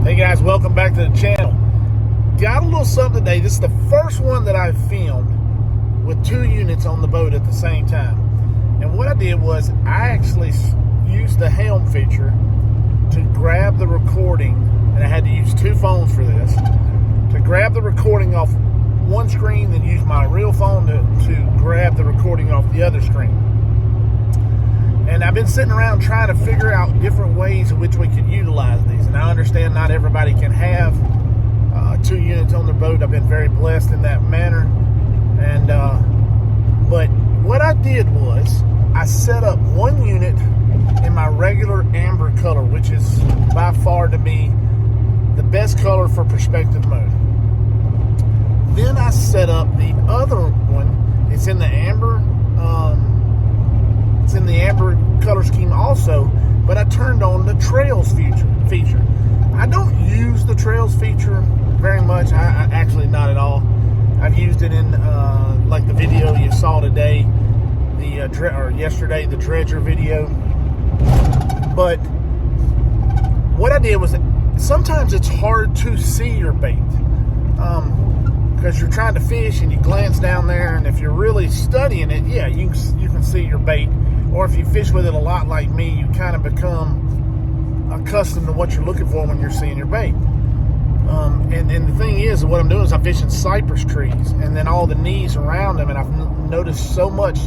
Hey guys, welcome back to the channel. Got a little something today. This is the first one that I filmed with 2 units on the boat at the same time. And what I did was I actually used the helm feature to grab the recording, and I had to use 2 phones for this, to grab the recording off one screen, then use my real phone to grab the recording off the other screen. And I've been sitting around trying to figure out different ways in which we could utilize these. And I understand not everybody can have 2 units on their boat. I've been very blessed in that manner. And but what I did was I set up 1 unit in my regular amber color, which is by far to me the best color for perspective mode. Then I set up the other one. It's in the amber. It's in the amber color scheme also, but I turned on the trails feature. I don't use the trails feature very much. I actually not at all. I've used it in like the video you saw today, or yesterday, the dredger video. But what I did was, sometimes it's hard to see your bait because you're trying to fish and you glance down there, and if you're really studying it, yeah, you can see your bait. Or if you fish with it a lot like me, you kind of become accustomed to what you're looking for when you're seeing your bait. And the thing is, what I'm doing is I'm fishing cypress trees and then all the knees around them, and I've noticed so much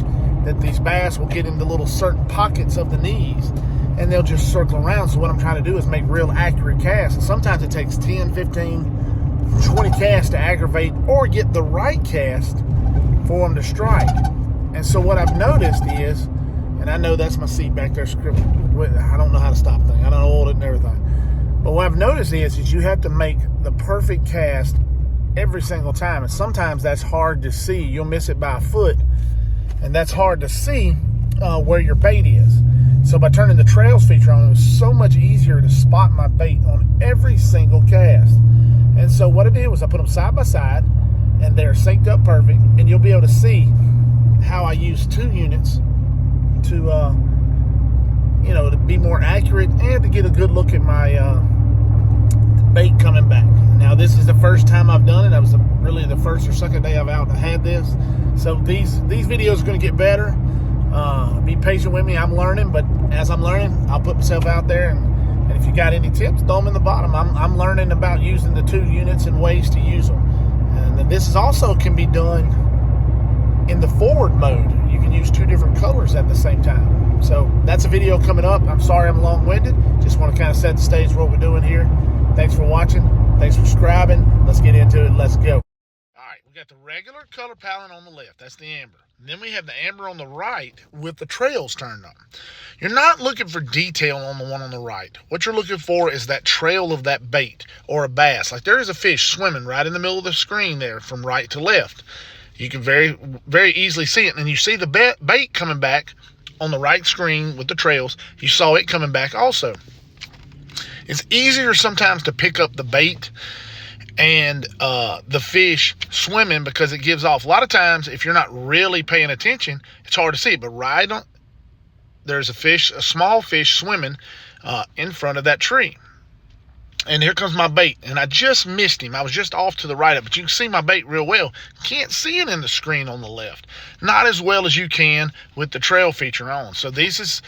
that these bass will get into little certain pockets of the knees and they'll just circle around. So what I'm trying to do is make real accurate casts. And sometimes it takes 10, 15, 20 casts to aggravate or get the right cast for them to strike. And so what I've noticed is, and I know that's my seat back there scripted. I don't know how to stop things. I don't hold it and everything. But what I've noticed is you have to make the perfect cast every single time. And sometimes that's hard to see. You'll miss it by a foot. And that's hard to see where your bait is. So by turning the trails feature on, it was so much easier to spot my bait on every single cast. And so what I did was I put them side by side, and they're synced up perfect. And you'll be able to see how I use 2 units to to be more accurate and to get a good look at my bait coming back. Now this is the first time I've done it. That was really the first or second day I've had this. So these videos are going to get better. Be patient with me. I'm learning, but as I'm learning, I'll put myself out there, and if you got any tips, throw them in the bottom. I'm learning about using the 2 units and ways to use them. And this is also can be done in the forward mode. You can use 2 different colors at the same time. So that's a video coming up. I'm sorry I'm long-winded. Just want to kind of set the stage for what we're doing here. Thanks for watching. Thanks for subscribing. Let's get into it. Let's go. All right, we got the regular color palette on the left. That's the amber. And then we have the amber on the right with the trails turned on. You're not looking for detail on the one on the right. What you're looking for is that trail of that bait or a bass. Like there is a fish swimming right in the middle of the screen there from right to left. You can very, very easily see it. And you see the bait coming back on the right screen with the trails. You saw it coming back also. It's easier sometimes to pick up the bait and the fish swimming because it gives off. A lot of times, if you're not really paying attention, it's hard to see it. But right on, there's a small fish swimming in front of that tree. And here comes my bait, and I just missed him. I was just off to the right of it, but you can see my bait real well. Can't see it in the screen on the left. Not as well as you can with the trail feature on. So these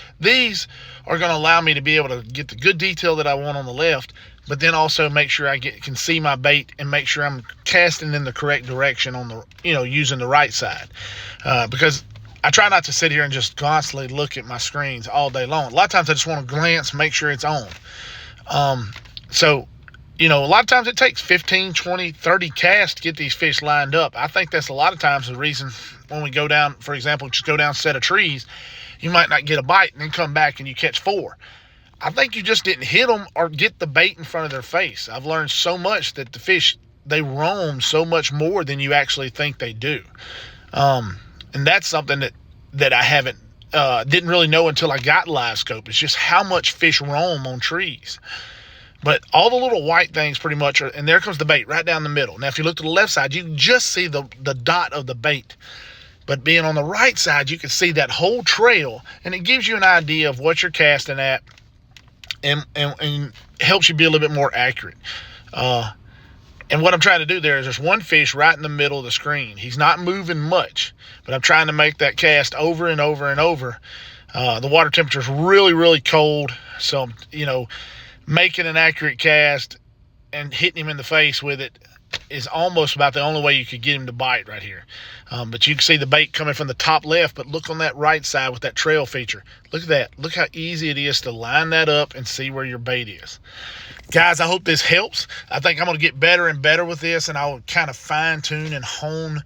are going to allow me to be able to get the good detail that I want on the left, but then also make sure I can see my bait and make sure I'm casting in the correct direction on the, using the right side. Because I try not to sit here and just constantly look at my screens all day long. A lot of times I just want to glance, make sure it's on. So, a lot of times it takes 15, 20, 30 casts to get these fish lined up. I think that's a lot of times the reason when we go down, for example, just go down a set of trees, you might not get a bite and then come back and you catch 4. I think you just didn't hit them or get the bait in front of their face. I've learned so much that the fish, they roam so much more than you actually think they do. And that's something that I didn't really know until I got Livescope. It's just how much fish roam on trees. But all the little white things pretty much are, and there comes the bait right down the middle. Now, if you look to the left side, you can just see the dot of the bait. But being on the right side, you can see that whole trail, and it gives you an idea of what you're casting at and helps you be a little bit more accurate. And what I'm trying to do there is there's one fish right in the middle of the screen. He's not moving much, but I'm trying to make that cast over and over and over. The water temperature is really, really cold. So, you know, making an accurate cast and hitting him in the face with it is almost about the only way you could get him to bite right here. But you can see the bait coming from the top left, but look on that right side with that trail feature. Look at that. Look how easy it is to line that up and see where your bait is. Guys, I hope this helps. I think I'm going to get better and better with this, and I'll kind of fine-tune and hone.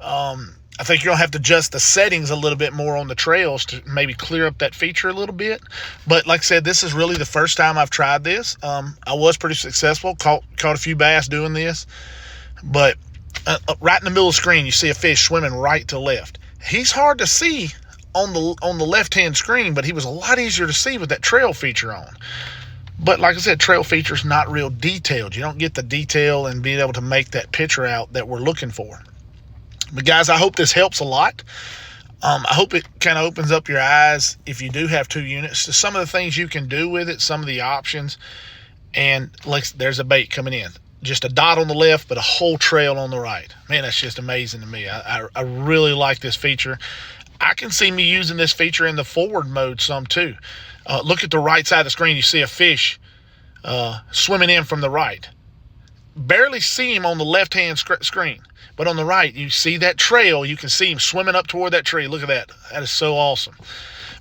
I think you're going to have to adjust the settings a little bit more on the trails to maybe clear up that feature a little bit. But like I said, this is really the first time I've tried this. I was pretty successful, caught a few bass doing this. But right in the middle of the screen, you see a fish swimming right to left. He's hard to see on the left-hand screen, but he was a lot easier to see with that trail feature on. But like I said, trail feature is not real detailed. You don't get the detail and being able to make that picture out that we're looking for. But guys, I hope this helps a lot. I hope it kind of opens up your eyes if you do have 2 units to some of the things you can do with it, some of the options. And like, there's a bait coming in. Just a dot on the left, but a whole trail on the right. Man, that's just amazing to me. I really like this feature. I can see me using this feature in the forward mode some too. Look at the right side of the screen. You see a fish swimming in from the right. Barely see him on the left-hand screen. But on the right, you see that trail. You can see him swimming up toward that tree. Look at that. That is so awesome.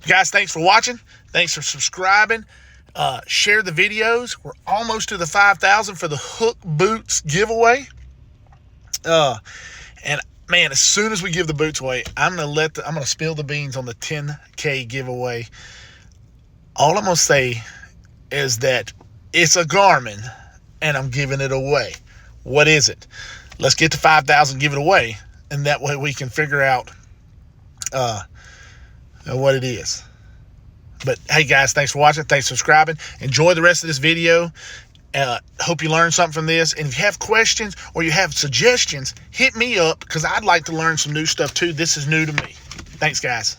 Guys, thanks for watching. Thanks for subscribing. Share the videos. We're almost to the 5,000 for the hook boots giveaway. And man, as soon as we give the boots away, I'm gonna spill the beans on the 10K giveaway. All I'm gonna say is that it's a Garmin, and I'm giving it away. What is it? Let's get to 5,000, give it away, and that way we can figure out what it is. But hey guys, thanks for watching. Thanks for subscribing. Enjoy the rest of this video. Hope you learned something from this. And if you have questions or you have suggestions, hit me up, because I'd like to learn some new stuff too. This is new to me. Thanks, guys.